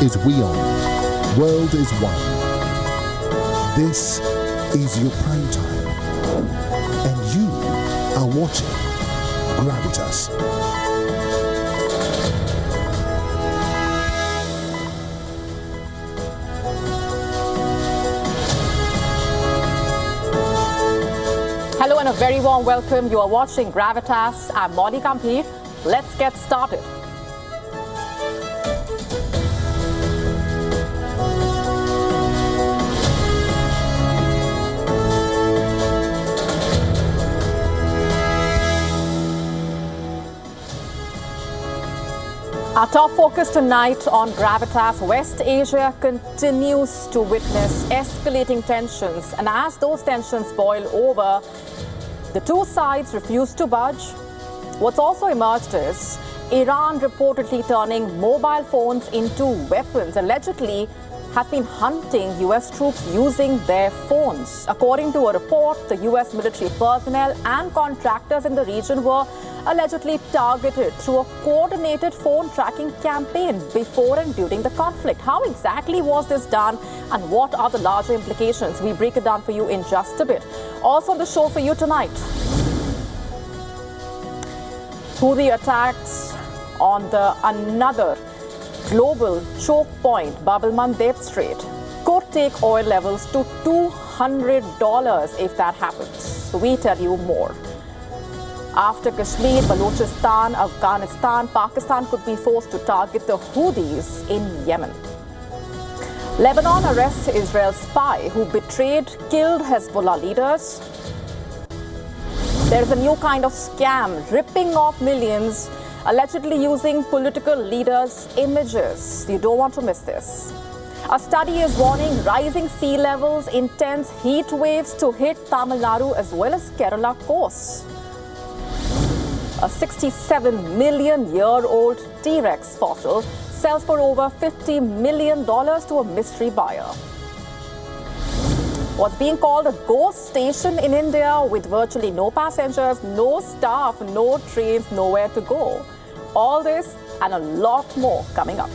is WION. World is one. This is your prime time. And you are watching Gravitas. Hello and a very warm welcome. You are watching Gravitas. I'm Moni Kampir. Let's get started. Our top focus tonight on Gravitas. West Asia continues to witness escalating tensions, and as those tensions boil over, the two sides refuse to budge. What's also emerged is Iran reportedly turning mobile phones into weapons, allegedly has been hunting US troops using their phones. According to a report, the US military personnel and contractors in the region were allegedly targeted through a coordinated phone tracking campaign before and during the conflict. How exactly was this done, and what are the larger implications? We break it down for you in just a bit. Also on the show for you tonight, Houthi attacks on the another global choke point, Bab el-Mandeb Strait, could take oil levels to $200 if that happens. We tell you more. After Kashmir, Balochistan, Afghanistan, Pakistan could be forced to target the Houthis in Yemen. Lebanon arrests Israel's spy who killed Hezbollah leaders. There's a new kind of scam ripping off millions, allegedly using political leaders' images. You don't want to miss this. A study is warning rising sea levels, intense heat waves to hit Tamil Nadu as well as Kerala coast. A 67-million-year-old T-Rex fossil sells for over $50 million to a mystery buyer. What's being called a ghost station in India with virtually no passengers, no staff, no trains, nowhere to go. All this and a lot more coming up.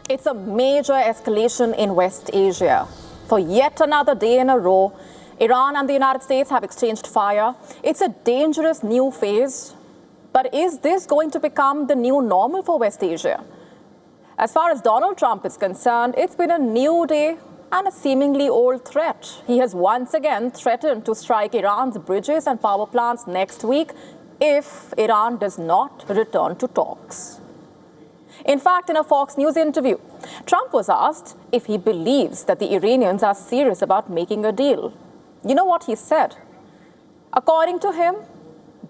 It's a major escalation in West Asia. For yet another day in a row, Iran and the United States have exchanged fire. It's a dangerous new phase. But is this going to become the new normal for West Asia? As far as Donald Trump is concerned, it's been a new day and a seemingly old threat. He has once again threatened to strike Iran's bridges and power plants next week if Iran does not return to talks. In fact, in a Fox News interview, Trump was asked if he believes that the Iranians are serious about making a deal. You know what he said? According to him,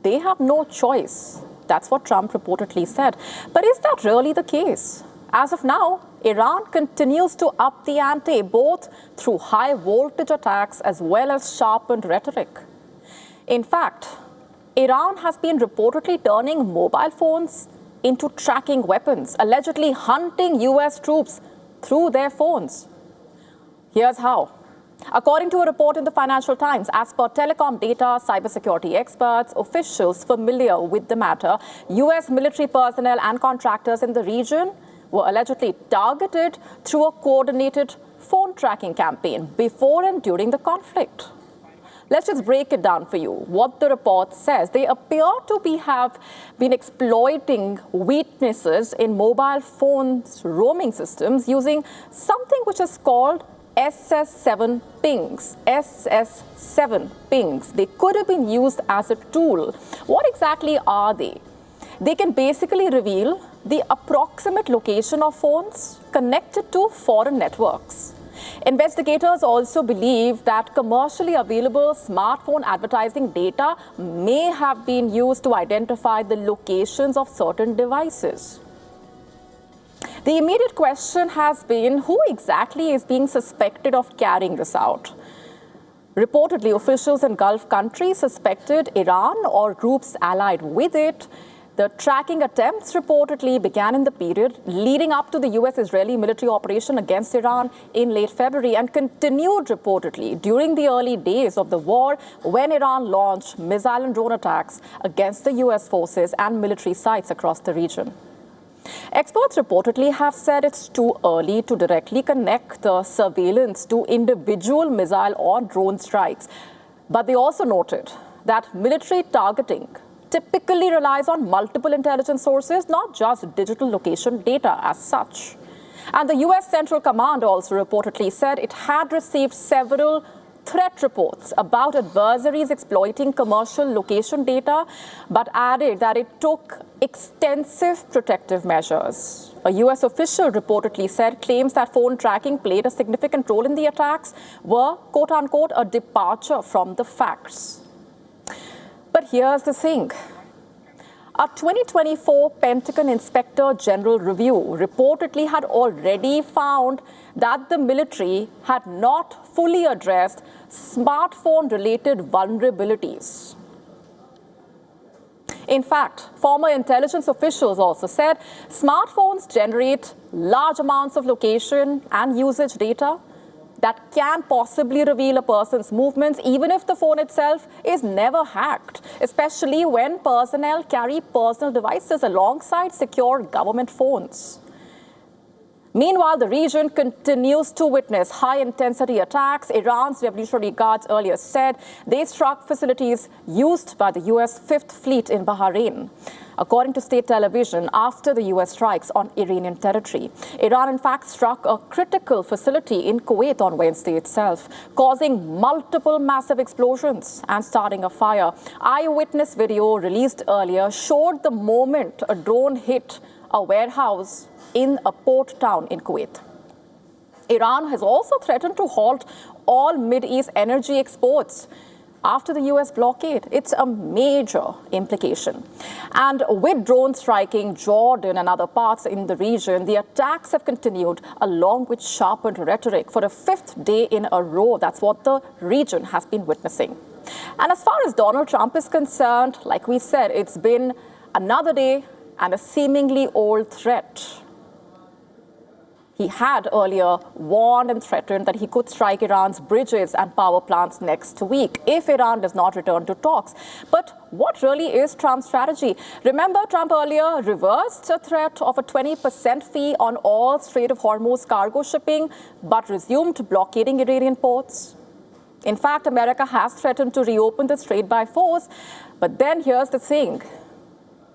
they have no choice. That's what Trump reportedly said. But is that really the case? As of now, Iran continues to up the ante, both through high voltage attacks as well as sharpened rhetoric. In fact, Iran has been reportedly turning mobile phones into tracking weapons, allegedly hunting US troops through their phones. Here's how. According to a report in the Financial Times, as per telecom data, cybersecurity experts, officials familiar with the matter, US military personnel and contractors in the region were allegedly targeted through a coordinated phone tracking campaign before and during the conflict. Let's just break it down for you. What the report says, they appear to have been exploiting weaknesses in mobile phones roaming systems using something which is called SS7 pings. SS7 pings. They could have been used as a tool. What exactly are they? They can basically reveal the approximate location of phones connected to foreign networks. Investigators also believe that commercially available smartphone advertising data may have been used to identify the locations of certain devices. The immediate question has been, who exactly is being suspected of carrying this out? Reportedly, officials in Gulf countries suspected Iran or groups allied with it. The tracking attempts reportedly began in the period leading up to the US-Israeli military operation against Iran in late February and continued reportedly during the early days of the war when Iran launched missile and drone attacks against the US forces and military sites across the region. Experts reportedly have said it's too early to directly connect the surveillance to individual missile or drone strikes. But they also noted that military targeting typically relies on multiple intelligence sources, not just digital location data as such. And the US Central Command also reportedly said it had received several threat reports about adversaries exploiting commercial location data, but added that it took extensive protective measures. A US official reportedly said claims that phone tracking played a significant role in the attacks were, quote unquote, a departure from the facts. But here's the thing. A 2024 Pentagon Inspector General review reportedly had already found that the military had not fully addressed smartphone-related vulnerabilities. In fact, former intelligence officials also said smartphones generate large amounts of location and usage data that can possibly reveal a person's movements, even if the phone itself is never hacked, especially when personnel carry personal devices alongside secure government phones. Meanwhile, the region continues to witness high-intensity attacks. Iran's Revolutionary Guards earlier said they struck facilities used by the U.S. Fifth Fleet in Bahrain. According to state television, after the U.S. strikes on Iranian territory, Iran in fact struck a critical facility in Kuwait on Wednesday itself, causing multiple massive explosions and starting a fire. Eyewitness video released earlier showed the moment a drone hit a warehouse in a port town in Kuwait. Iran has also threatened to halt all Mideast energy exports after the US blockade. It's a major implication. And with drone striking Jordan and other parts in the region, the attacks have continued along with sharpened rhetoric for a fifth day in a row. That's what the region has been witnessing. And as far as Donald Trump is concerned, like we said, it's been another day and a seemingly old threat. He had earlier warned and threatened that he could strike Iran's bridges and power plants next week if Iran does not return to talks. But what really is Trump's strategy? Remember, Trump earlier reversed a threat of a 20% fee on all Strait of Hormuz cargo shipping, but resumed blockading Iranian ports. In fact, America has threatened to reopen the strait by force. But then here's the thing.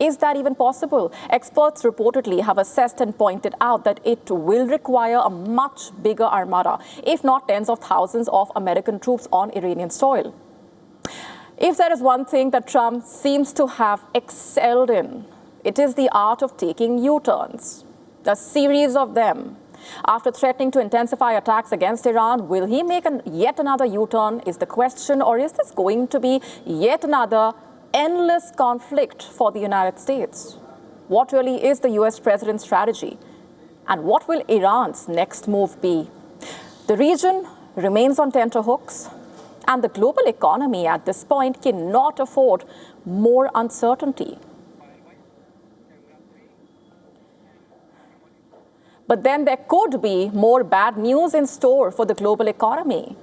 Is that even possible? Experts reportedly have assessed and pointed out that it will require a much bigger armada, if not tens of thousands of American troops on Iranian soil. If there is one thing that Trump seems to have excelled in, it is the art of taking U-turns, a series of them. After threatening to intensify attacks against Iran, will he make yet another U-turn is the question, or is this going to be yet another endless conflict for the United States? What really is the US president's strategy? And what will Iran's next move be? The region remains on tenterhooks, and the global economy at this point cannot afford more uncertainty. But then there could be more bad news in store for the global economy.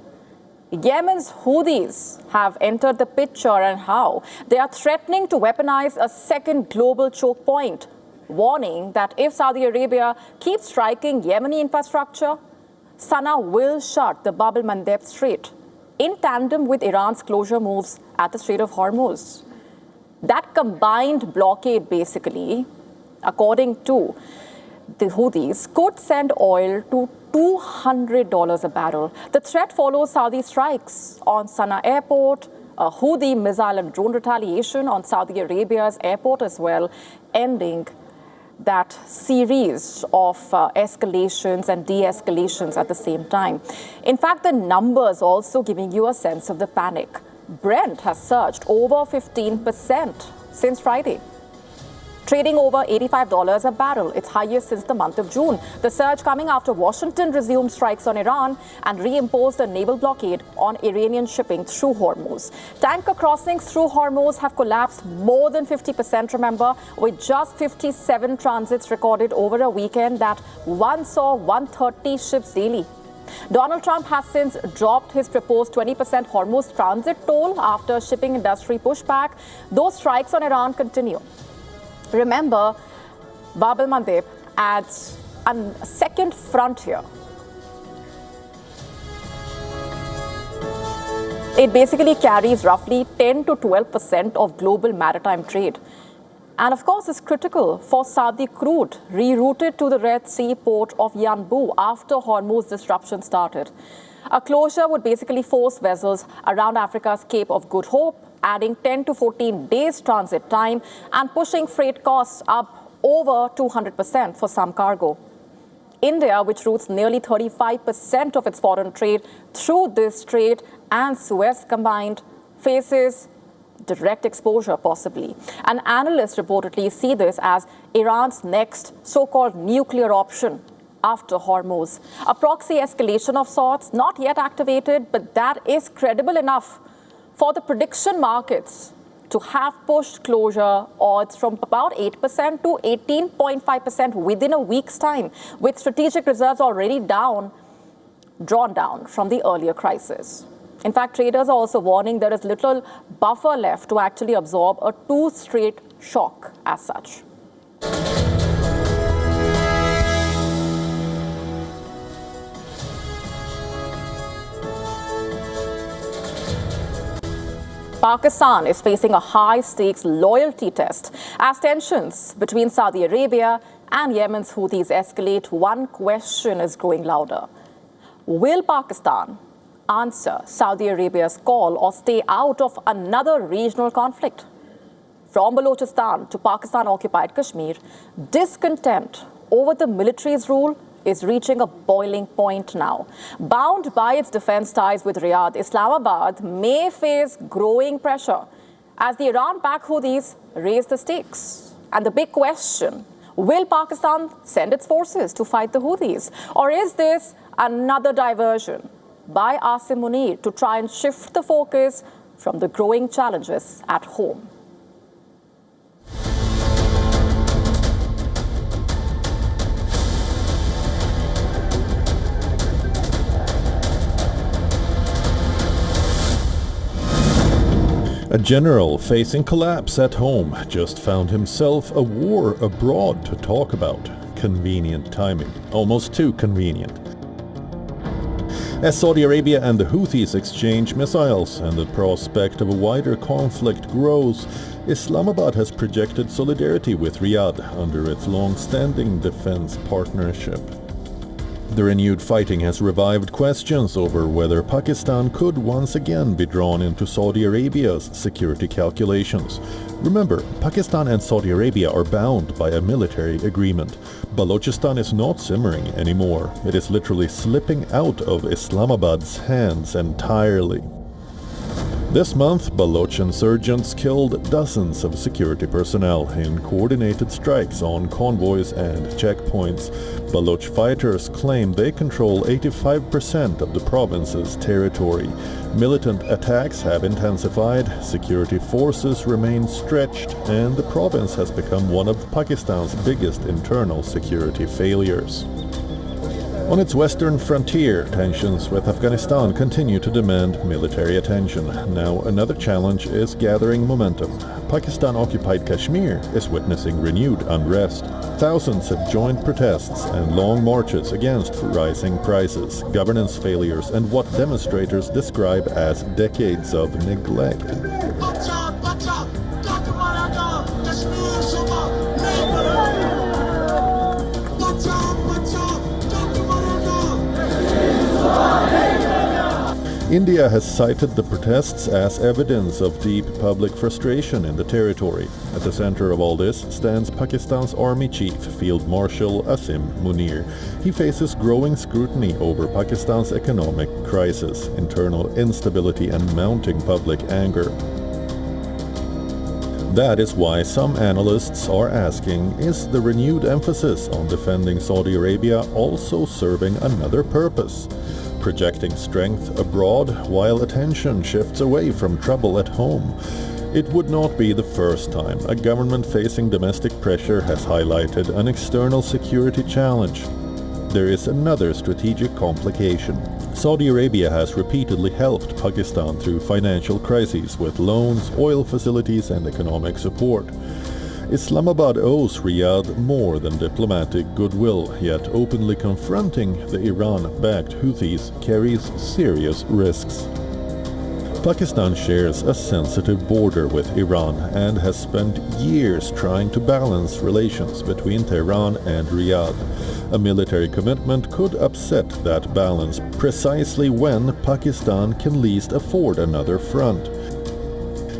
Yemen's Houthis have entered the picture, and how? They are threatening to weaponize a second global choke point, warning that if Saudi Arabia keeps striking Yemeni infrastructure, Sana'a will shut the Bab el-Mandeb Strait in tandem with Iran's closure moves at the Strait of Hormuz. That combined blockade, basically, according to the Houthis, could send oil to $200 a barrel. The threat follows Saudi strikes on Sana'a airport, a Houthi missile and drone retaliation on Saudi Arabia's airport as well, ending that series of escalations and de-escalations at the same time. In fact, the numbers also giving you a sense of the panic. Brent has surged over 15% since Friday. trading over $85 a barrel, its highest since the month of June. The surge coming after Washington resumed strikes on Iran and reimposed a naval blockade on Iranian shipping through Hormuz. Tanker crossings through Hormuz have collapsed more than 50%, remember, with just 57 transits recorded over a weekend that once saw 130 ships daily. Donald Trump has since dropped his proposed 20% Hormuz transit toll after shipping industry pushback. Those strikes on Iran continue. Remember, Bab el-Mandeb adds a second front here. It basically carries roughly 10 to 12% of global maritime trade. And of course, is critical for Saudi crude rerouted to the Red Sea port of Yanbu after Hormuz disruption started. A closure would basically force vessels around Africa's Cape of Good Hope, adding 10 to 14 days transit time and pushing freight costs up over 200% for some cargo. India, which routes nearly 35% of its foreign trade through this strait and Suez combined, faces direct exposure possibly. And analysts reportedly see this as Iran's next so-called nuclear option after Hormuz. A proxy escalation of sorts, not yet activated, but that is credible enough for the prediction markets to have pushed closure odds from about 8% to 18.5% within a week's time, with strategic reserves already drawn down from the earlier crisis. In fact, traders are also warning there is little buffer left to actually absorb a two-straight shock as such. Pakistan is facing a high-stakes loyalty test as tensions between Saudi Arabia and Yemen's Houthis escalate. One question is growing louder. Will Pakistan answer Saudi Arabia's call or stay out of another regional conflict? From Balochistan to Pakistan-occupied Kashmir, discontent over the military's rule is reaching a boiling point now. Bound by its defense ties with Riyadh, Islamabad may face growing pressure as the Iran-backed Houthis raise the stakes. And the big question, will Pakistan send its forces to fight the Houthis? Or is this another diversion by Asim Munir to try and shift the focus from the growing challenges at home? A general facing collapse at home just found himself a war abroad to talk about. Convenient timing. Almost too convenient. As Saudi Arabia and the Houthis exchange missiles and the prospect of a wider conflict grows, Islamabad has projected solidarity with Riyadh under its long-standing defense partnership. The renewed fighting has revived questions over whether Pakistan could once again be drawn into Saudi Arabia's security calculations. Remember, Pakistan and Saudi Arabia are bound by a military agreement. Balochistan is not simmering anymore. It is literally slipping out of Islamabad's hands entirely. This month, Baloch insurgents killed dozens of security personnel in coordinated strikes on convoys and checkpoints. Baloch fighters claim they control 85% of the province's territory. Militant attacks have intensified, security forces remain stretched, and the province has become one of Pakistan's biggest internal security failures. On its western frontier, tensions with Afghanistan continue to demand military attention. Now another challenge is gathering momentum. Pakistan-occupied Kashmir is witnessing renewed unrest. Thousands have joined protests and long marches against rising prices, governance failures, and what demonstrators describe as decades of neglect. India has cited the protests as evidence of deep public frustration in the territory. At the center of all this stands Pakistan's Army Chief, Field Marshal Asim Munir. He faces growing scrutiny over Pakistan's economic crisis, internal instability, and mounting public anger. That is why some analysts are asking, is the renewed emphasis on defending Saudi Arabia also serving another purpose? Projecting strength abroad while attention shifts away from trouble at home. It would not be the first time a government facing domestic pressure has highlighted an external security challenge. There is another strategic complication. Saudi Arabia has repeatedly helped Pakistan through financial crises with loans, oil facilities and economic support. Islamabad owes Riyadh more than diplomatic goodwill, yet openly confronting the Iran-backed Houthis carries serious risks. Pakistan shares a sensitive border with Iran and has spent years trying to balance relations between Tehran and Riyadh. A military commitment could upset that balance precisely when Pakistan can least afford another front.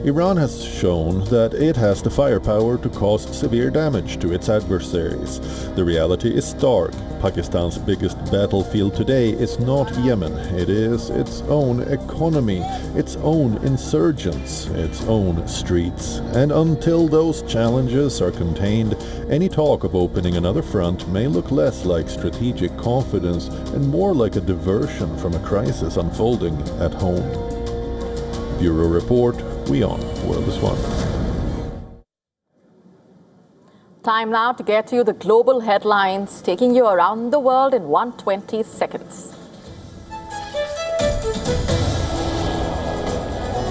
Iran has shown that it has the firepower to cause severe damage to its adversaries. The reality is stark. Pakistan's biggest battlefield today is not Yemen. It is its own economy, its own insurgents, its own streets. And until those challenges are contained, any talk of opening another front may look less like strategic confidence and more like a diversion from a crisis unfolding at home. Bureau Report, WION The World is One. Time now to get you the global headlines, taking you around the world in 120 seconds.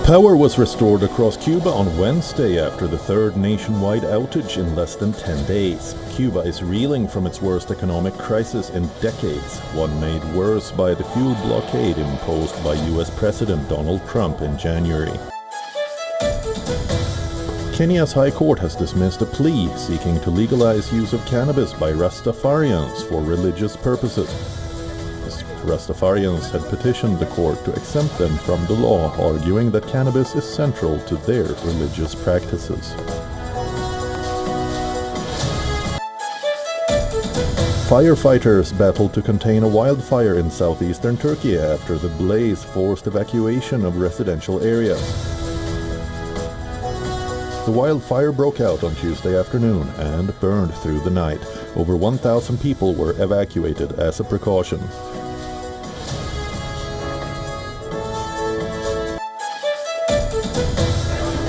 Power was restored across Cuba on Wednesday after the third nationwide outage in less than 10 days. Cuba is reeling from its worst economic crisis in decades, one made worse by the fuel blockade imposed by US President Donald Trump in January. Kenya's High Court has dismissed a plea seeking to legalize use of cannabis by Rastafarians for religious purposes. Rastafarians had petitioned the court to exempt them from the law, arguing that cannabis is central to their religious practices. Firefighters battled to contain a wildfire in southeastern Turkey after the blaze forced evacuation of residential areas. The wildfire broke out on Tuesday afternoon and burned through the night. Over 1,000 people were evacuated as a precaution.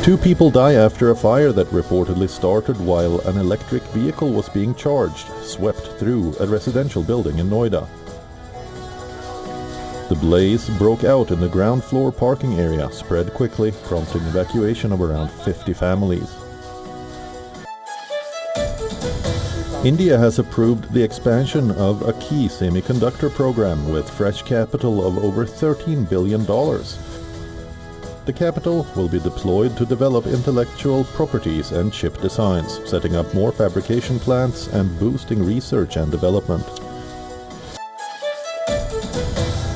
Two people die after a fire that reportedly started while an electric vehicle was being charged, swept through a residential building in Noida. The blaze broke out in the ground floor parking area, spread quickly, prompting evacuation of around 50 families. India has approved the expansion of a key semiconductor program with fresh capital of over $13 billion. The capital will be deployed to develop intellectual properties and chip designs, setting up more fabrication plants and boosting research and development.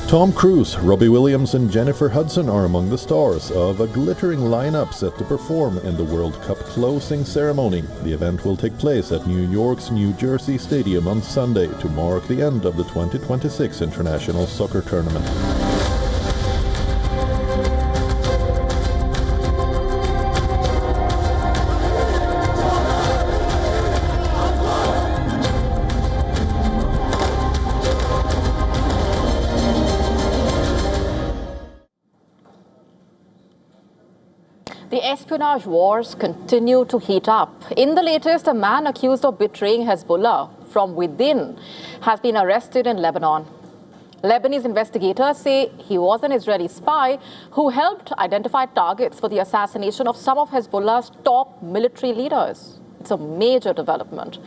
Tom Cruise, Robbie Williams and Jennifer Hudson are among the stars of a glittering lineup set to perform in the World Cup closing ceremony. The event will take place at New York's New Jersey Stadium on Sunday to mark the end of the 2026 International Soccer Tournament. The espionage wars continue to heat up. In the latest, a man accused of betraying Hezbollah from within has been arrested in Lebanon. Lebanese investigators say he was an Israeli spy who helped identify targets for the assassination of some of Hezbollah's top military leaders. It's a major development.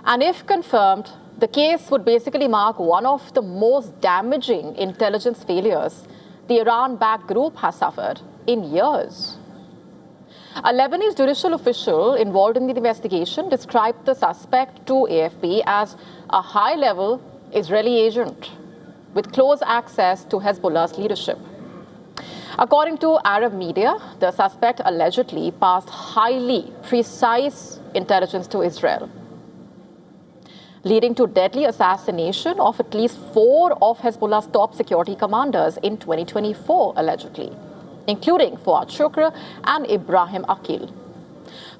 And if confirmed, the case would basically mark one of the most damaging intelligence failures the Iran-backed group has suffered in years. A Lebanese judicial official involved in the investigation described the suspect to AFP as a high-level Israeli agent with close access to Hezbollah's leadership. According to Arab media, the suspect allegedly passed highly precise intelligence to Israel, leading to deadly assassination of at least 4 of Hezbollah's top security commanders in 2024, allegedly, including Fuad Shukr and Ibrahim Aqil.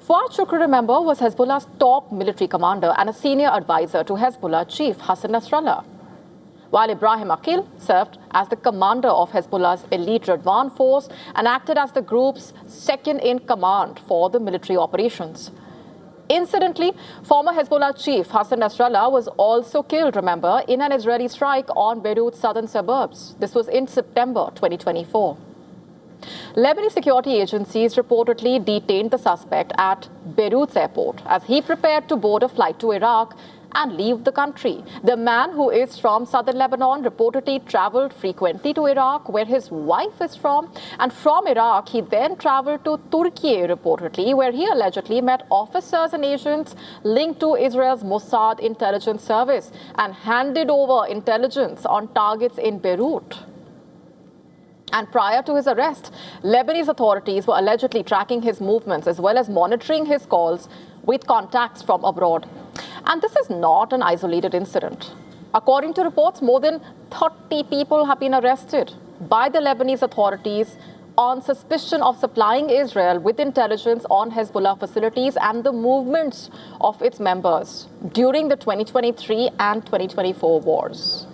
Fuad Shukr, remember, was Hezbollah's top military commander and a senior advisor to Hezbollah chief Hassan Nasrallah, while Ibrahim Aqil served as the commander of Hezbollah's elite Radwan force and acted as the group's second-in-command for the military operations. Incidentally, former Hezbollah chief Hassan Nasrallah was also killed, remember, in an Israeli strike on Beirut's southern suburbs. This was in September 2024. Lebanese security agencies reportedly detained the suspect at Beirut's airport as he prepared to board a flight to Iraq and leave the country. The man, who is from southern Lebanon, reportedly traveled frequently to Iraq, where his wife is from. And from Iraq, he then traveled to Turkey, reportedly, where he allegedly met officers and agents linked to Israel's Mossad intelligence service and handed over intelligence on targets in Beirut. And prior to his arrest, Lebanese authorities were allegedly tracking his movements as well as monitoring his calls with contacts from abroad. And this is not an isolated incident. According to reports, more than 30 people have been arrested by the Lebanese authorities on suspicion of supplying Israel with intelligence on Hezbollah facilities and the movements of its members during the 2023 and 2024 wars.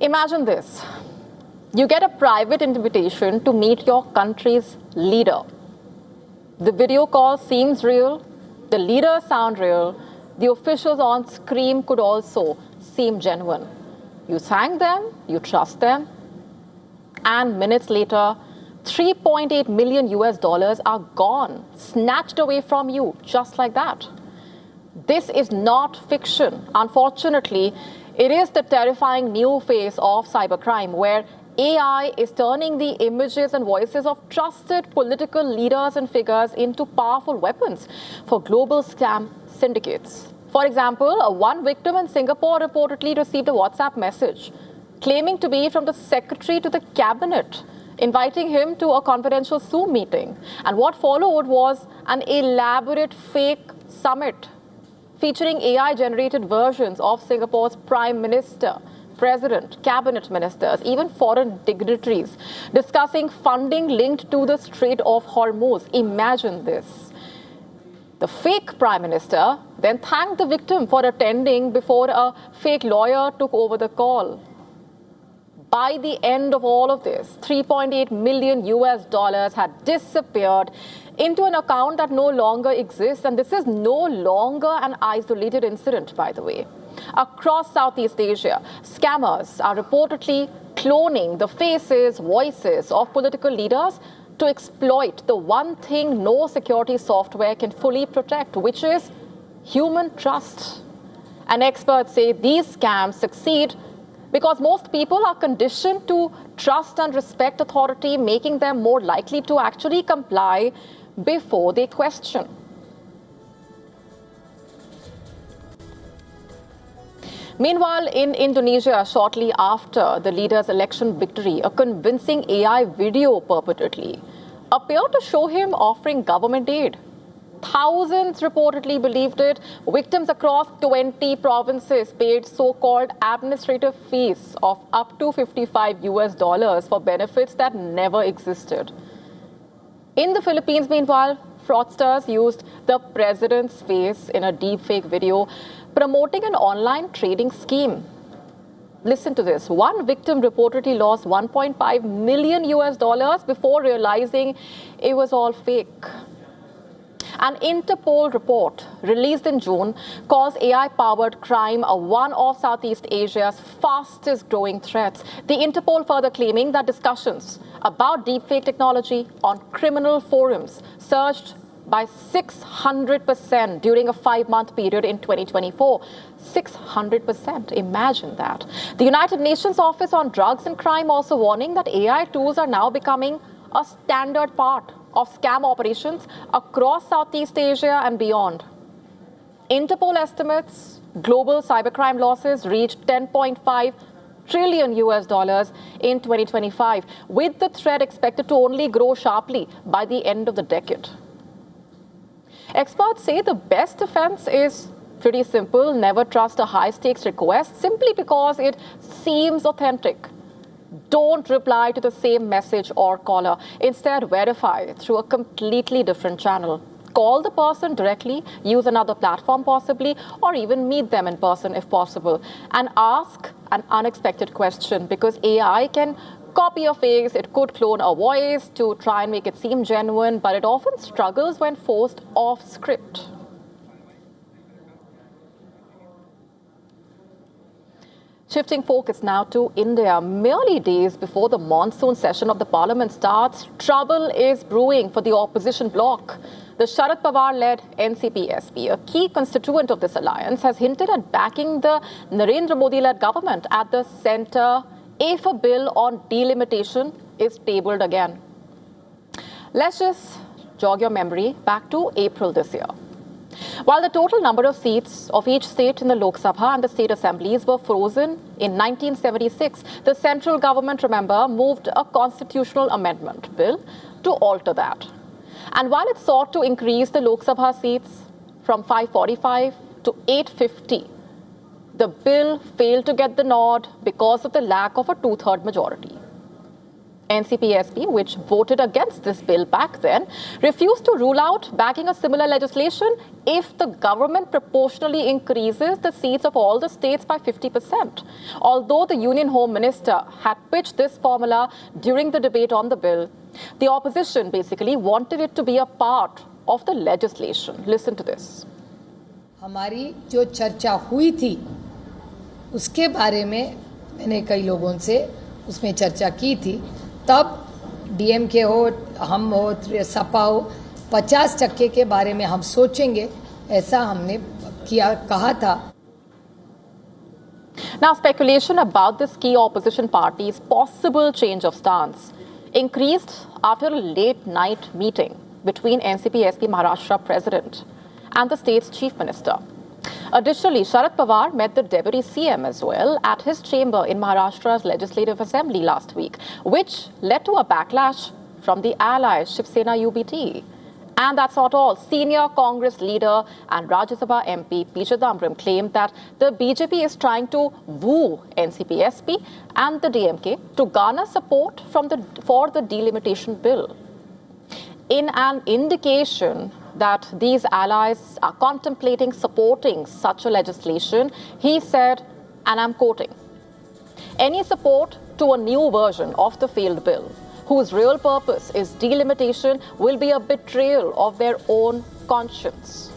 Imagine this. You get a private invitation to meet your country's leader. The video call seems real, the leaders sound real, the officials on screen could also seem genuine. You thank them, you trust them, and minutes later, $3.8 million are gone, snatched away from you, just like that. This is not fiction. Unfortunately, it is the terrifying new face of cybercrime, where AI is turning the images and voices of trusted political leaders and figures into powerful weapons for global scam syndicates. For example, one victim in Singapore reportedly received a WhatsApp message claiming to be from the secretary to the cabinet, inviting him to a confidential Zoom meeting. And what followed was an elaborate fake summit featuring AI-generated versions of Singapore's prime minister, president, cabinet ministers, even foreign dignitaries, discussing funding linked to the Strait of Hormuz. Imagine this. The fake prime minister then thanked the victim for attending before a fake lawyer took over the call. By the end of all of this, $3.8 million had disappeared into an account that no longer exists. And this is no longer an isolated incident, by the way. Across Southeast Asia, scammers are reportedly cloning the faces, voices of political leaders to exploit the one thing no security software can fully protect, which is human trust. And experts say these scams succeed because most people are conditioned to trust and respect authority, making them more likely to actually comply before they question. Meanwhile, in Indonesia, shortly after the leader's election victory, a convincing AI video purportedly appeared to show him offering government aid. Thousands reportedly believed it. Victims across 20 provinces paid so-called administrative fees of up to $55 for benefits that never existed. In the Philippines, meanwhile, fraudsters used the president's face in a deepfake video promoting an online trading scheme. Listen to this. One victim reportedly lost $1.5 million before realizing it was all fake. An Interpol report released in June calls AI-powered crime one of Southeast Asia's fastest growing threats. The Interpol further claiming that discussions about deepfake technology on criminal forums surged by 600% during a 5-month period in 2024. 600%. Imagine that. The United Nations Office on Drugs and Crime also warning that AI tools are now becoming a standard part of scam operations across Southeast Asia and beyond. Interpol estimates global cybercrime losses reached 10.5 trillion US dollars in 2025, with the threat expected to only grow sharply by the end of the decade. Experts say the best defense is pretty simple: never trust a high-stakes request simply because it seems authentic. Don't reply to the same message or caller. Instead, verify through a completely different channel. Call the person directly, use another platform possibly, or even meet them in person if possible. And ask an unexpected question, because AI can copy a face, it could clone a voice to try and make it seem genuine, but it often struggles when forced off script. Shifting focus now to India. Merely days before the monsoon session of the parliament starts, trouble is brewing for the opposition bloc. The Sharad Pawar-led NCP-SP, a key constituent of this alliance, has hinted at backing the Narendra Modi-led government at the centre if a bill on delimitation is tabled again. Let's just jog your memory back to April this year. While the total number of seats of each state in the Lok Sabha and the state assemblies were frozen in 1976, the central government, remember, moved a constitutional amendment bill to alter that. And while it sought to increase the Lok Sabha seats from 545 to 850, the bill failed to get the nod because of the lack of a two-third majority. NCP-SP, which voted against this bill back then, refused to rule out backing a similar legislation if the government proportionally increases the seats of all the states by 50%. Although the Union Home Minister had pitched this formula during the debate on the bill, the opposition basically wanted it to be a part of the legislation. Listen to this. हमारी जो चर्चा हुई थी उसके बारे में मैंने कई लोगों से उसमें चर्चा की थी. तब डीएमके हो, हम हो, सपा हो, 50% के बारे में हम सोचेंगे, ऐसा हमने कहा था. Now, speculation about this key opposition party's possible change of stance increased after a late-night meeting between NCP-SP Maharashtra President and the state's Chief Minister. Additionally, Sharad Pawar met the Deputy CM as well at his chamber in Maharashtra's Legislative Assembly last week, which led to a backlash from the ally Shiv Sena UBT. And that's not all. Senior Congress leader and Rajya Sabha MP P. Chidambaram claimed that the BJP is trying to woo NCP-SP and the DMK to garner support for the delimitation bill. In an indication that these allies are contemplating supporting such a legislation, he said, and I'm quoting, "Any support to a new version of the failed bill, whose real purpose is delimitation, will be a betrayal of their own conscience."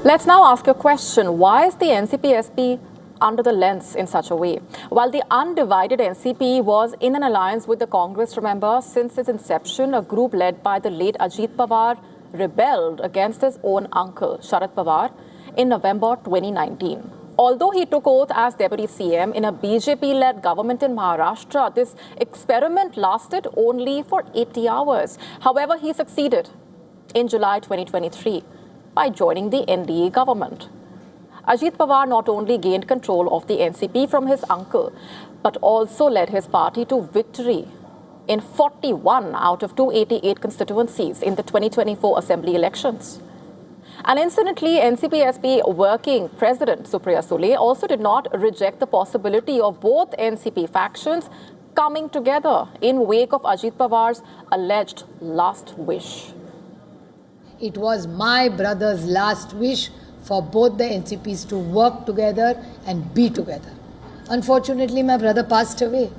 Let's now ask a question. Why is the NCP-SP under the lens in such a way? While the undivided NCP was in an alliance with the Congress, remember, since its inception, a group led by the late Ajit Pawar rebelled against his own uncle, Sharad Pawar, in November 2019. Although he took oath as Deputy CM in a BJP-led government in Maharashtra, this experiment lasted only for 80 hours. However, he succeeded in July 2023 by joining the NDA government. Ajit Pawar not only gained control of the NCP from his uncle, but also led his party to victory in 41 out of 288 constituencies in the 2024 assembly elections. And incidentally, NCP-SP working President Supriya Sule also did not reject the possibility of both NCP factions coming together in wake of Ajit Pawar's alleged last wish. It was my brother's last wish for both the NCPs to work together and be together. Unfortunately, my brother passed away.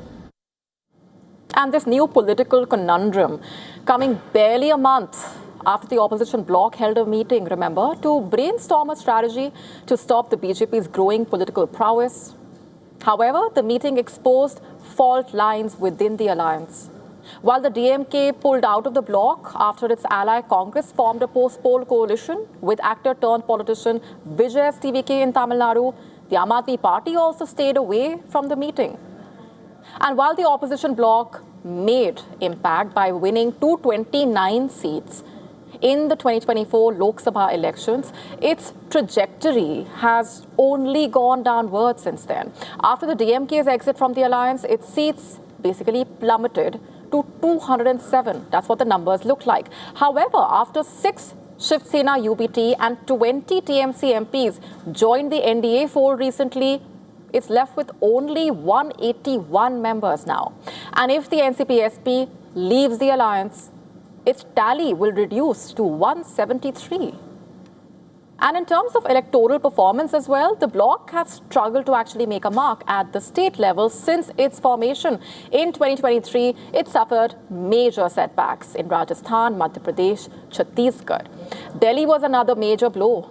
And this new political conundrum coming barely a month after the opposition bloc held a meeting, remember, to brainstorm a strategy to stop the BJP's growing political prowess. However, the meeting exposed fault lines within the alliance. While the DMK pulled out of the bloc after its ally Congress formed a post-poll coalition with actor-turned-politician Vijay TVK in Tamil Nadu, the Aam Aadmi Party also stayed away from the meeting. And while the opposition bloc made impact by winning 229 seats in the 2024 Lok Sabha elections, its trajectory has only gone downward since then. After the DMK's exit from the alliance, its seats basically plummeted to 207. That's what the numbers look like. However, after 6 Shiv Sena UBT and 20 TMC MPs joined the NDA fold recently, it's left with only 181 members now. And if the NCP-SP leaves the alliance, its tally will reduce to 173. And in terms of electoral performance as well, the bloc has struggled to actually make a mark at the state level since its formation. In 2023, it suffered major setbacks in Rajasthan, Madhya Pradesh, Chhattisgarh. Delhi was another major blow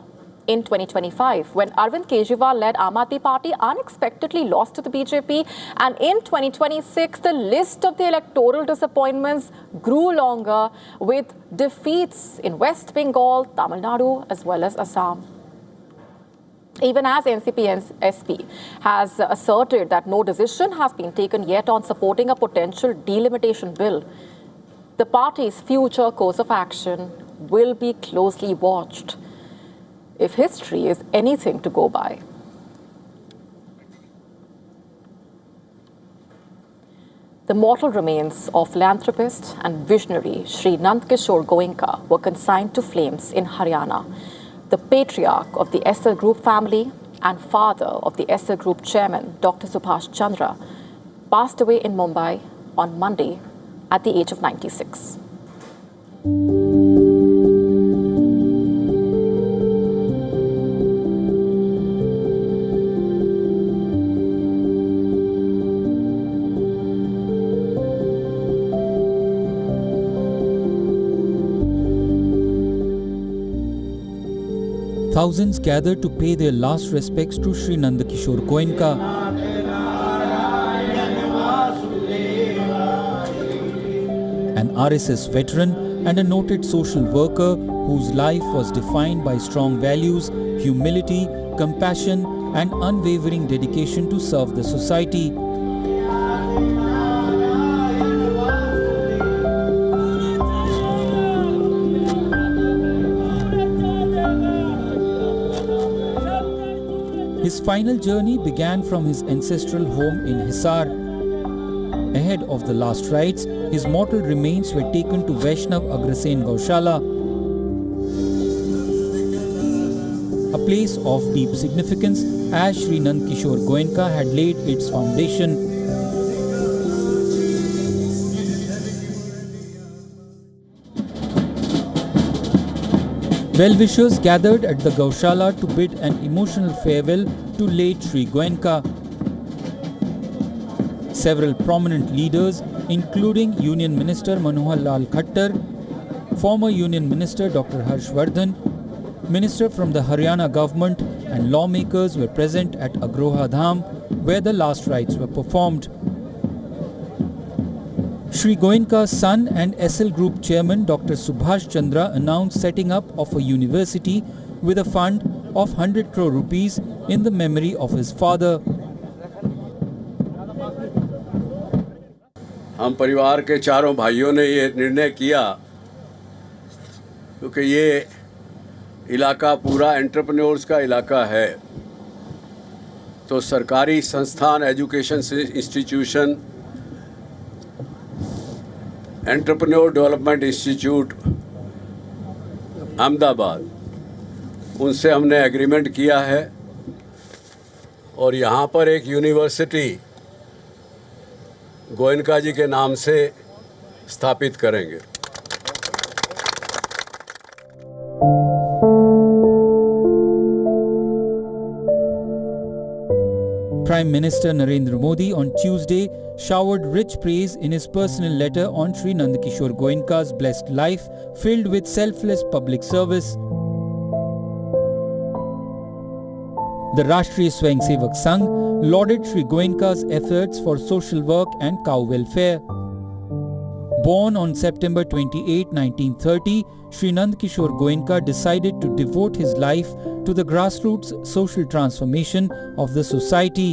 in 2025 when Arvind Kejriwal-led Aam Aadmi Party unexpectedly lost to the BJP. And in 2026, the list of the electoral disappointments grew longer with defeats in West Bengal, Tamil Nadu, as well as Assam. Even as NCP-SP has asserted that no decision has been taken yet on supporting a potential delimitation bill, the party's future course of action will be closely watched, if history is anything to go by. The mortal remains of philanthropist and visionary Shri Nandkishore Goenka were consigned to flames in Haryana. The patriarch of the Esser Group family and father of the Esser Group chairman, Dr. Subhash Chandra, passed away in Mumbai on Monday at the age of 96. Thousands gathered to pay their last respects to Shri Nandkishore Goenka, an RSS veteran and a noted social worker whose life was defined by strong values, humility, compassion, and unwavering dedication to serve the society. His final journey began from his ancestral home in Hisar. Ahead of the last rites, his mortal remains were taken to Vaishnav Agrasen Gaushala, a place of deep significance as Shri Nandkishore Goenka had laid its foundation. Well-wishers gathered at the Gaushala to bid an emotional farewell to late Shri Goenka. Several prominent leaders, including Union Minister Manohar Lal Khattar, former Union Minister Dr. Harshvardhan, Minister from the Haryana government and lawmakers were present at Agroha Dham, where the last rites were performed. Shri Goenka's son and SL Group chairman Dr. Subhash Chandra announced setting up of a university with a fund of 100 crore rupees in the memory of his father. हम परिवार के चारों भाइयों ने ये निर्णय किया क्योंकि ये इलाका पूरा एंटरप्रेन्योर्स का इलाका है, तो सरकारी संस्थान, education institution, entrepreneur development institute Ahmedabad, उनसे हमने एग्रीमेंट किया है और यहाँ पर एक यूनिवर्सिटी गोयनका जी के नाम से स्थापित करेंगे। Prime Minister Narendra Modi on Tuesday showered rich praise in his personal letter on Shri Nandkishore Goenka's blessed life filled with selfless public service. The Rashtriya Swayam Sevak Sangh lauded Shri Goenka's efforts for social work and cow welfare. Born on September 28, 1930, Shri Nand Kishore Goenka decided to devote his life to the grassroots social transformation of the society.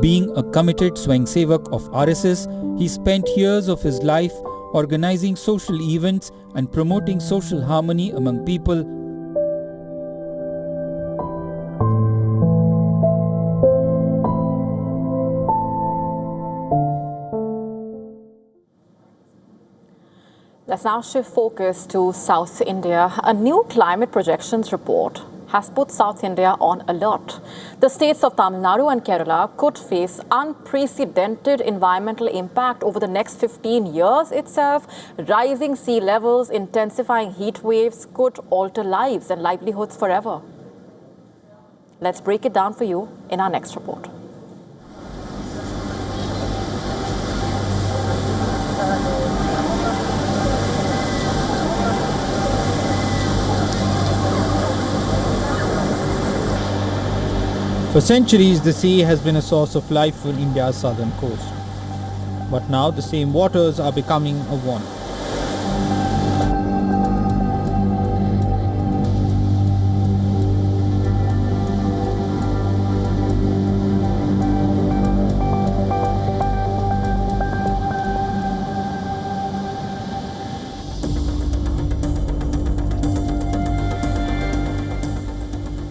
Being a committed Swayamsevak of RSS, he spent years of his life organizing social events and promoting social harmony among people. Let's now shift focus to South India. A new climate projections report has put South India on alert. The states of Tamil Nadu and Kerala could face unprecedented environmental impact over the next 15 years itself. Rising sea levels, intensifying heat waves could alter lives and livelihoods forever. Let's break it down for you in our next report. For centuries, the sea has been a source of life for India's southern coast. But now the same waters are becoming a warning.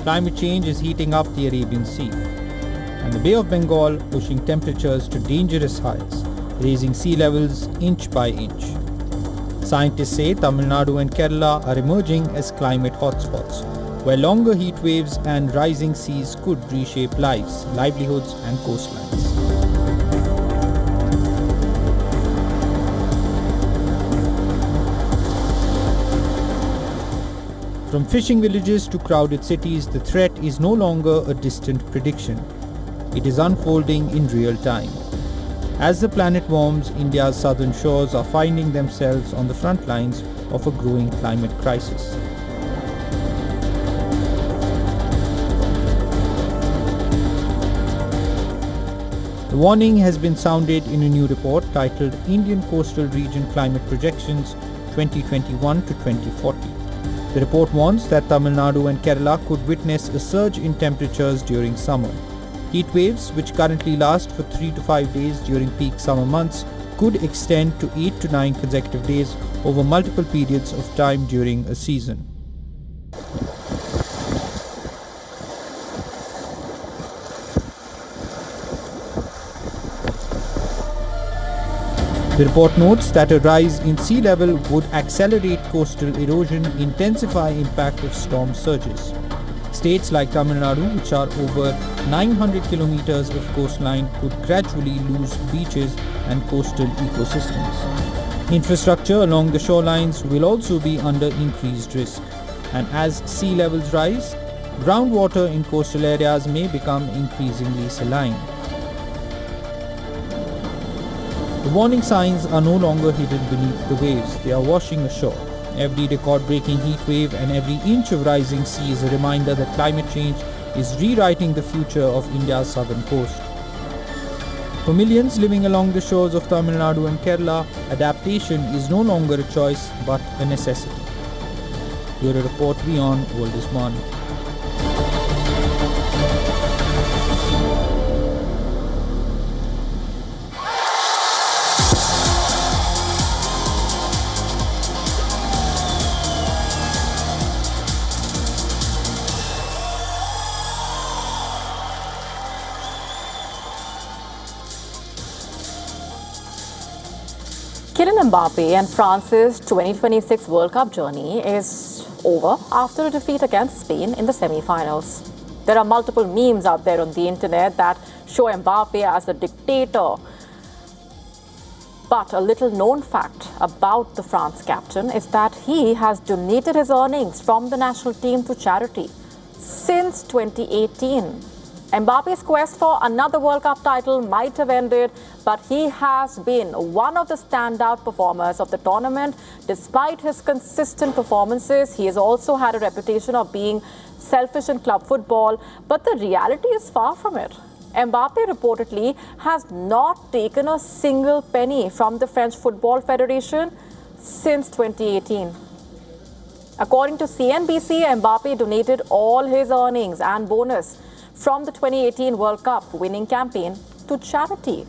Climate change is heating up the Arabian Sea and the Bay of Bengal, pushing temperatures to dangerous highs, raising sea levels inch by inch. Scientists say Tamil Nadu and Kerala are emerging as climate hotspots, where longer heat waves and rising seas could reshape lives, livelihoods and coastlines. From fishing villages to crowded cities, the threat is no longer a distant prediction. It is unfolding in real time. As the planet warms, India's southern shores are finding themselves on the front lines of a growing climate crisis. The warning has been sounded in a new report titled Indian Coastal Region Climate Projections 2021 to 2040. The report warns that Tamil Nadu and Kerala could witness a surge in temperatures during summer. Heat waves, which currently last for 3 to 5 days during peak summer months, could extend to 8 to 9 consecutive days over multiple periods of time during a season. The report notes that a rise in sea level would accelerate coastal erosion, intensify impact of storm surges. States like Tamil Nadu, which are over 900 kilometers of coastline, could gradually lose beaches and coastal ecosystems. Infrastructure along the shorelines will also be under increased risk. And as sea levels rise, groundwater in coastal areas may become increasingly saline. The warning signs are no longer hidden beneath the waves, they are washing ashore. Every record-breaking heat wave and every inch of rising sea is a reminder that climate change is rewriting the future of India's southern coast. For millions living along the shores of Tamil Nadu and Kerala, adaptation is no longer a choice but a necessity. Here a report WION The World is One. Kylian Mbappe and France's 2026 World Cup journey is over after a defeat against Spain in the semi-finals. There are multiple memes out there on the internet that show Mbappe as a dictator. But a little known fact about the France captain is that he has donated his earnings from the national team to charity since 2018. Mbappe's quest for another World Cup title might have ended, but he has been one of the standout performers of the tournament. Despite his consistent performances, he has also had a reputation of being selfish in club football, but the reality is far from it. Mbappe reportedly has not taken a single penny from the French Football Federation since 2018. According to CNBC, Mbappe donated all his earnings and bonus from the 2018 World Cup winning campaign to charity.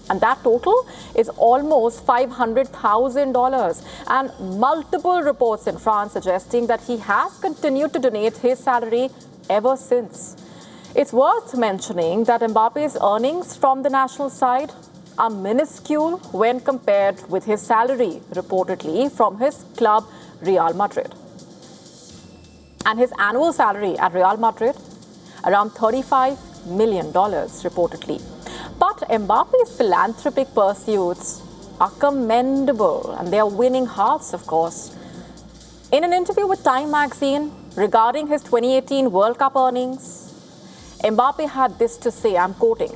And that total is almost $500,000. And multiple reports in France suggesting that he has continued to donate his salary ever since. It's worth mentioning that Mbappe's earnings from the national side are minuscule when compared with his salary, reportedly, from his club Real Madrid. And his annual salary at Real Madrid, around $35 million, reportedly. But Mbappe's philanthropic pursuits are commendable, and they are winning hearts, of course. In an interview with Time magazine regarding his 2018 World Cup earnings, Mbappe had this to say, I'm quoting,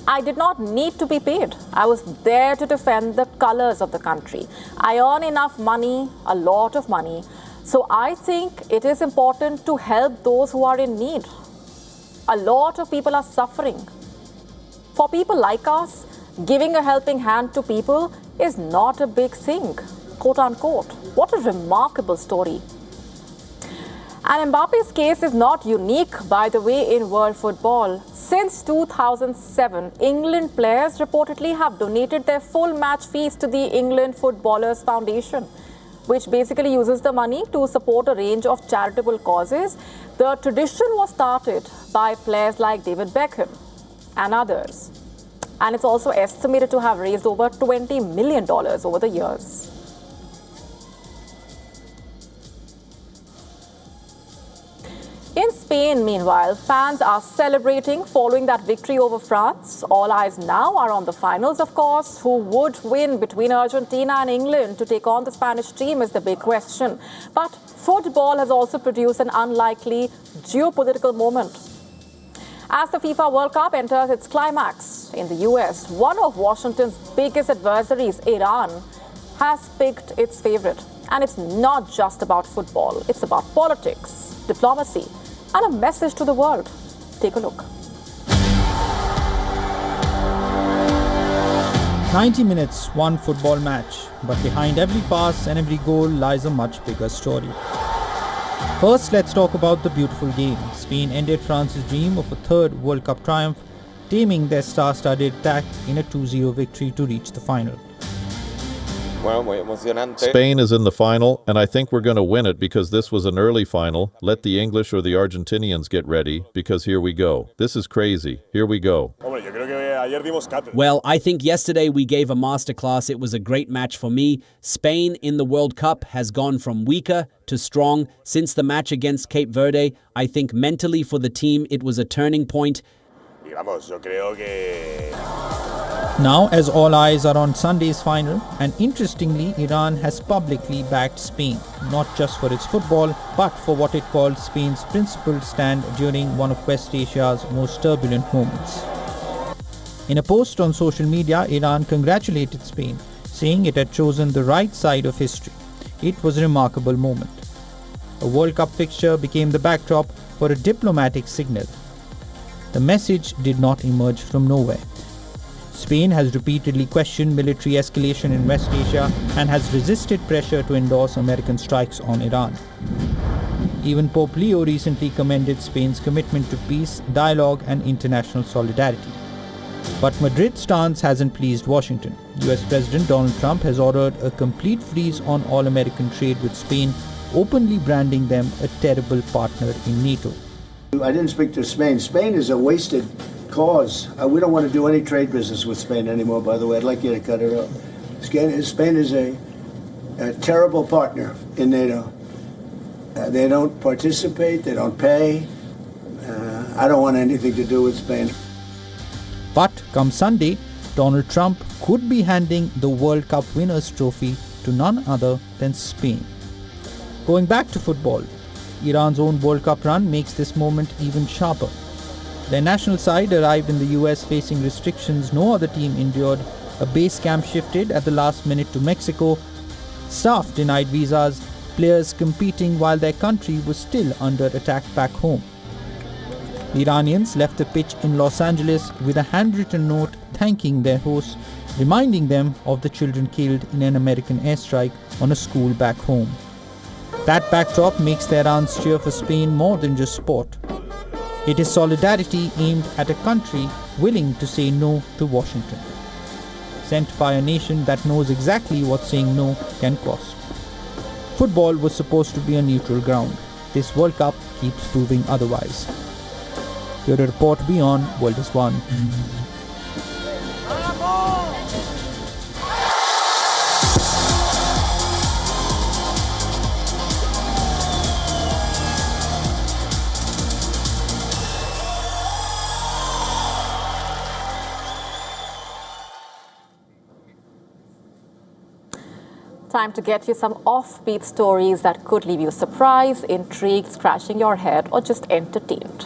"I did not need to be paid. I was there to defend the colors of the country. I earn enough money, a lot of money. So I think it is important to help those who are in need. A lot of people are suffering. For people like us, giving a helping hand to people is not a big thing," quote unquote. What a remarkable story. And Mbappe's case is not unique, by the way, in world football. Since 2007, England players reportedly have donated their full match fees to the England Footballers Foundation, which basically uses the money to support a range of charitable causes. The tradition was started by players like David Beckham and others. And it's also estimated to have raised over $20 million over the years. In Spain, meanwhile, fans are celebrating following that victory over France. All eyes now are on the finals, of course. Who would win between Argentina and England to take on the Spanish team is the big question. But football has also produced an unlikely geopolitical moment. As the FIFA World Cup enters its climax in the US, one of Washington's biggest adversaries, Iran, has picked its favorite. And it's not just about football. It's about politics, diplomacy, and a message to the world. Take a look. 90 minutes, one football match. But behind every pass and every goal lies a much bigger story. First, let's talk about the beautiful game. Spain ended France's dream of a third World Cup triumph, taming their star-studded attack in a 2-0 victory to reach the final. Spain is in the final, and I think we're going to win it because this was an early final. Let the English or the Argentinians get ready, because here we go. This is crazy. Here we go. Well, I think yesterday we gave a masterclass. It was a great match for me. Spain in the World Cup has gone from weaker to strong since the match against Cape Verde. I think mentally for the team it was a turning point. Now, as all eyes are on Sunday's final, and interestingly, Iran has publicly backed Spain, not just for its football, but for what it called Spain's principled stand during one of West Asia's most turbulent moments. In a post on social media, Iran congratulated Spain, saying it had chosen the right side of history. It was a remarkable moment. A World Cup fixture became the backdrop for a diplomatic signal. The message did not emerge from nowhere. Spain has repeatedly questioned military escalation in West Asia and has resisted pressure to endorse American strikes on Iran. Even Pope Leo recently commended Spain's commitment to peace, dialogue, and international solidarity. But Madrid's stance hasn't pleased Washington. US President Donald Trump has ordered a complete freeze on all American trade with Spain, openly branding them a terrible partner in NATO. I didn't speak to Spain. Spain is a wasted cause. We don't want to do any trade business with Spain anymore, by the way. I'd like you to cut it off. Spain is a terrible partner in NATO. They don't participate, they don't pay. I don't want anything to do with Spain. But come Sunday, Donald Trump could be handing the World Cup winners' trophy to none other than Spain. Going back to football, Iran's own World Cup run makes this moment even sharper. Their national side arrived in the US facing restrictions no other team endured. A base camp shifted at the last minute to Mexico. Staff denied visas, players competing while their country was still under attack back home. The Iranians left the pitch in Los Angeles with a handwritten note thanking their hosts, reminding them of the children killed in an American airstrike on a school back home. That backdrop makes the Iran's cheer for Spain more than just sport. It is solidarity aimed at a country willing to say no to Washington, sent by a nation that knows exactly what saying no can cost. Football was supposed to be a neutral ground. This World Cup keeps proving otherwise. Your report WION World is One. Time to get you some offbeat stories that could leave you surprised, intrigued, scratching your head, or just entertained.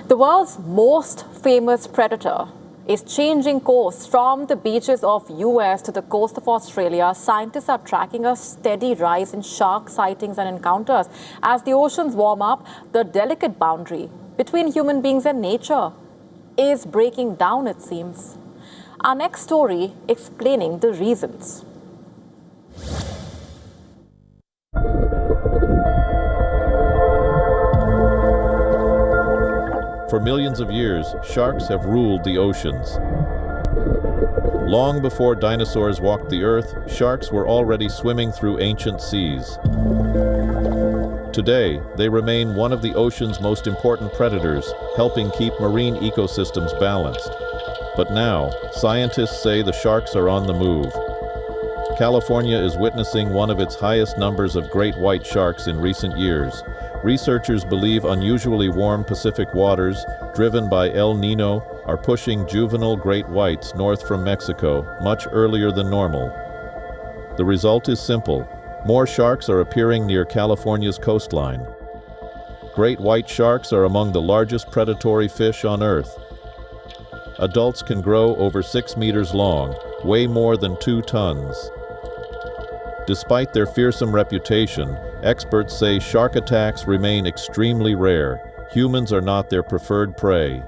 The world's most famous predator is changing course from the beaches of US to the coast of Australia. Scientists are tracking a steady rise in shark sightings and encounters. As the oceans warm up, the delicate boundary between human beings and nature is breaking down, it seems. Our next story explaining the reasons. For millions of years, sharks have ruled the oceans. Long before dinosaurs walked the earth, sharks were already swimming through ancient seas. Today, they remain one of the ocean's most important predators, helping keep marine ecosystems balanced. But now, scientists say the sharks are on the move. California is witnessing one of its highest numbers of great white sharks in recent years. Researchers believe unusually warm Pacific waters, driven by El Nino, are pushing juvenile great whites north from Mexico much earlier than normal. The result is simple. More sharks are appearing near California's coastline. Great white sharks are among the largest predatory fish on Earth. Adults can grow over 6 meters long, weigh more than 2 tons. Despite their fearsome reputation, experts say shark attacks remain extremely rare. Humans are not their preferred prey.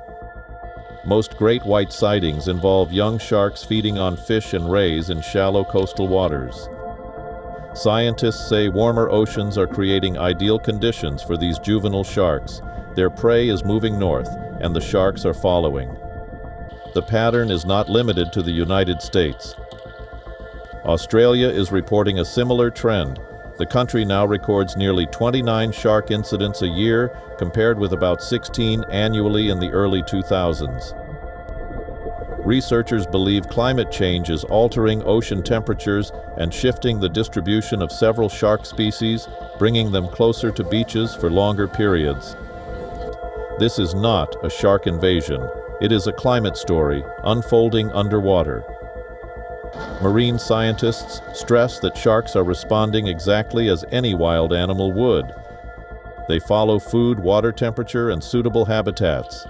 Most great white sightings involve young sharks feeding on fish and rays in shallow coastal waters. Scientists say warmer oceans are creating ideal conditions for these juvenile sharks. Their prey is moving north, and the sharks are following. The pattern is not limited to the United States. Australia is reporting a similar trend. The country now records nearly 29 shark incidents a year, compared with about 16 annually in the early 2000s. Researchers believe climate change is altering ocean temperatures and shifting the distribution of several shark species, bringing them closer to beaches for longer periods. This is not a shark invasion. It is a climate story unfolding underwater. Marine scientists stress that sharks are responding exactly as any wild animal would. They follow food, water temperature, and suitable habitats.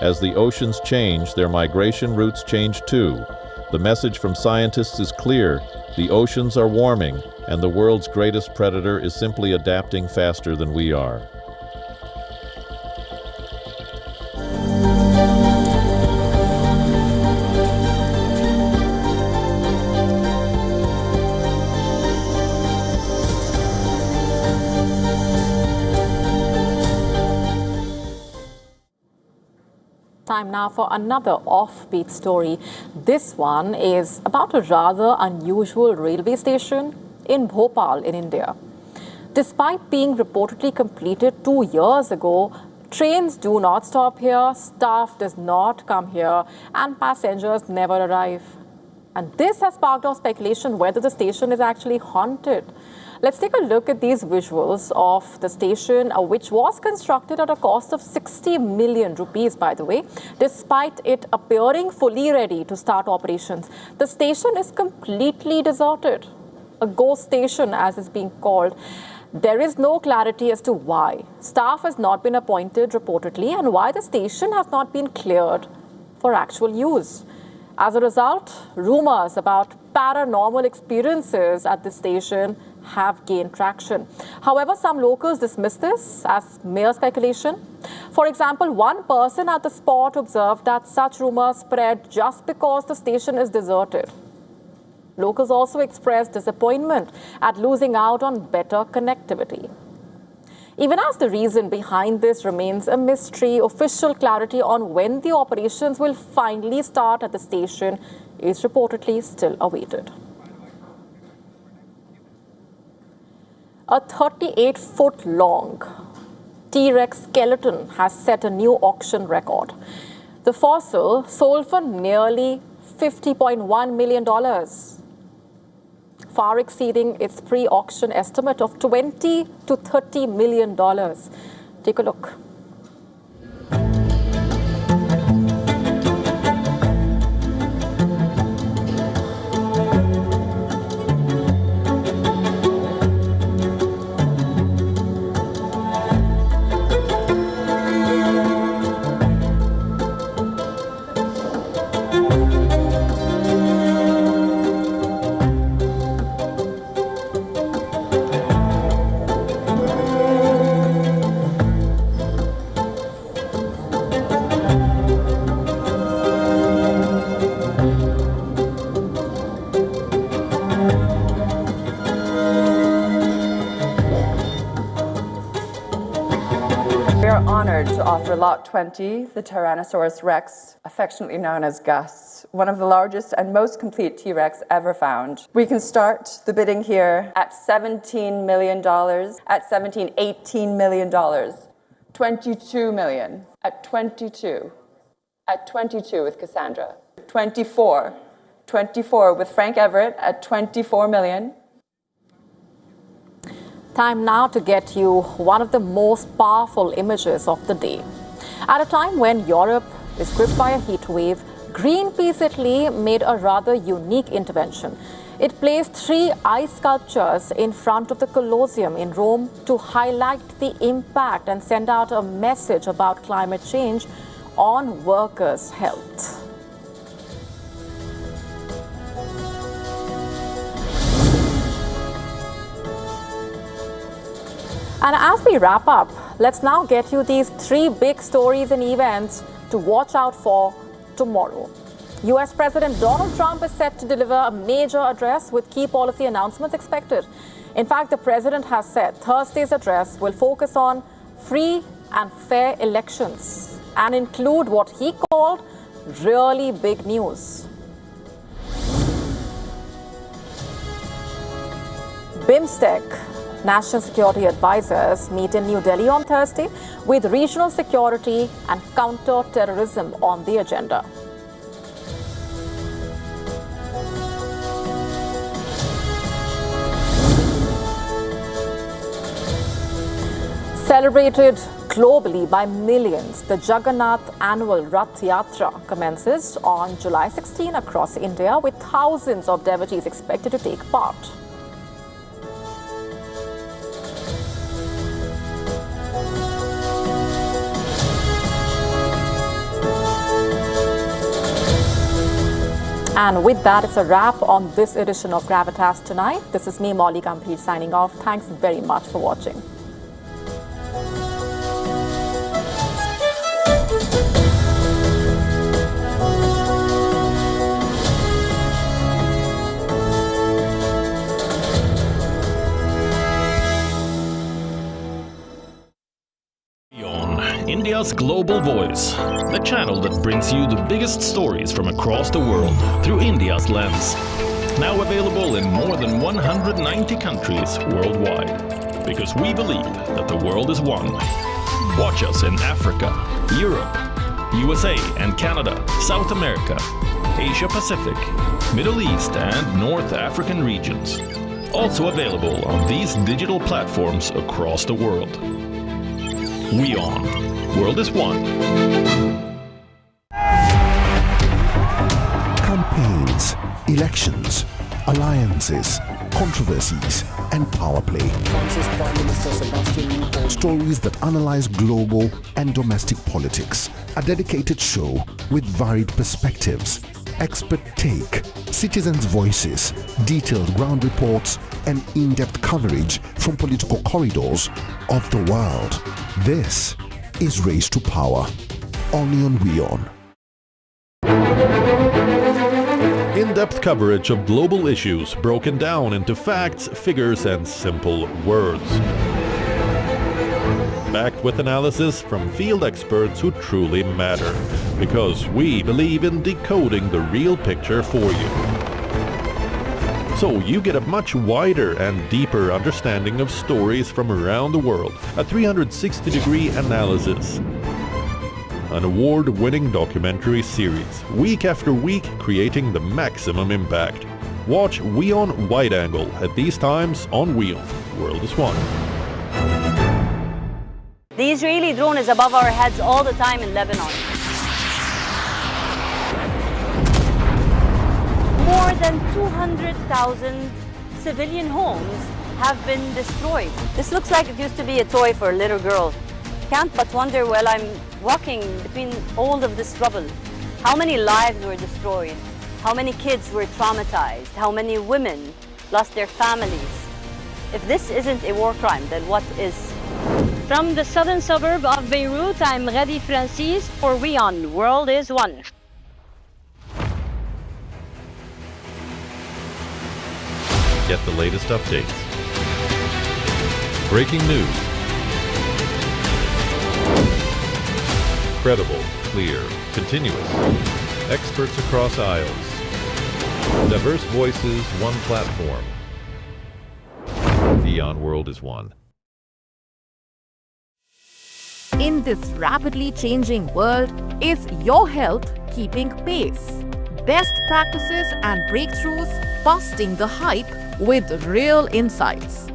As the oceans change, their migration routes change too. The message from scientists is clear: the oceans are warming, and the world's greatest predator is simply adapting faster than we are. Time now for another offbeat story. This one is about a rather unusual railway station in Bhopal in India. Despite being reportedly completed 2 years ago, trains do not stop here, staff does not come here, and passengers never arrive. And this has sparked off speculation whether the station is actually haunted. Let's take a look at these visuals of the station, which was constructed at a cost of 60 million rupees, by the way. Despite it appearing fully ready to start operations, the station is completely deserted. A ghost station, as it's being called. There is no clarity as to why. Staff has not been appointed, reportedly, and why the station has not been cleared for actual use. As a result, rumors about paranormal experiences at the station have gained traction. However, some locals dismiss this as mere speculation. For example, one person at the spot observed that such rumors spread just because the station is deserted. Locals also expressed disappointment at losing out on better connectivity. Even as the reason behind this remains a mystery, official clarity on when the operations will finally start at the station is reportedly still awaited. A 38-foot-long T-Rex skeleton has set a new auction record. The fossil sold for nearly $50.1 million, far exceeding its pre-auction estimate of $20 to $30 million. Take a look. We are honored to offer Lot 20, the Tyrannosaurus Rex, affectionately known as Gus, one of the largest and most complete T-Rex ever found. We can start the bidding here at $17 million, at $18 million, $22 million, at 22 with Cassandra, 24 with Frank Everett at $24 million. Time now to get you one of the most powerful images of the day. At a time when Europe is gripped by a heat wave, Greenpeace Italy made a rather unique intervention. It placed 3 ice sculptures in front of the Colosseum in Rome to highlight the impact and send out a message about climate change on workers' health. And as we wrap up, let's now get you these 3 big stories and events to watch out for tomorrow. US President Donald Trump is set to deliver a major address with key policy announcements expected. In fact, the president has said Thursday's address will focus on free and fair elections and include what he called really big news. BIMSTEC National Security Advisors meet in New Delhi on Thursday with regional security and counter-terrorism on the agenda. Celebrated globally by millions, the Jagannath annual Rath Yatra commences on July 16 across India, with thousands of devotees expected to take part. And with that, it's a wrap on this edition of Gravitas Tonight. This is me, Molly Gambhir, signing off. Thanks very much for watching. WION, India's global voice, the channel that brings you the biggest stories from across the world through India's lens. Now available in more than 190 countries worldwide, because we believe that the world is one. Watch us in Africa, Europe, USA and Canada, South America, Asia Pacific, Middle East and North African regions. Also available on these digital platforms across the world. WION, World is One. Campaigns, elections, alliances, controversies, and power play. Stories that analyze global and domestic politics. A dedicated show with varied perspectives expert take, citizens' voices, detailed ground reports, and in-depth coverage from political corridors of the world. This is Race to Power, only on WION. In-depth coverage of global issues broken down into facts, figures, and simple words. Backed with analysis from field experts who truly matter, because we believe in decoding the real picture for you. So you get a much wider and deeper understanding of stories from around the world, a 360-degree analysis. An award-winning documentary series, week after week creating the maximum impact. Watch WION Wide Angle at these times on WION. World is One. The Israeli drone is above our heads all the time in Lebanon. More than 200,000 civilian homes have been destroyed. This looks like it used to be a toy for a little girl. Can't but wonder while I'm walking between all of this rubble, how many lives were destroyed, how many kids were traumatized, how many women lost their families. If this isn't a war crime, then what is? From the southern suburb of Beirut, I'm Radi Francis for WION. World is One. Get the latest updates. Breaking news. Credible, clear, continuous. Experts across aisles. Diverse voices, one platform. WION World is One. In this rapidly changing world, is your health keeping pace? Best practices and breakthroughs, busting the hype with real insights.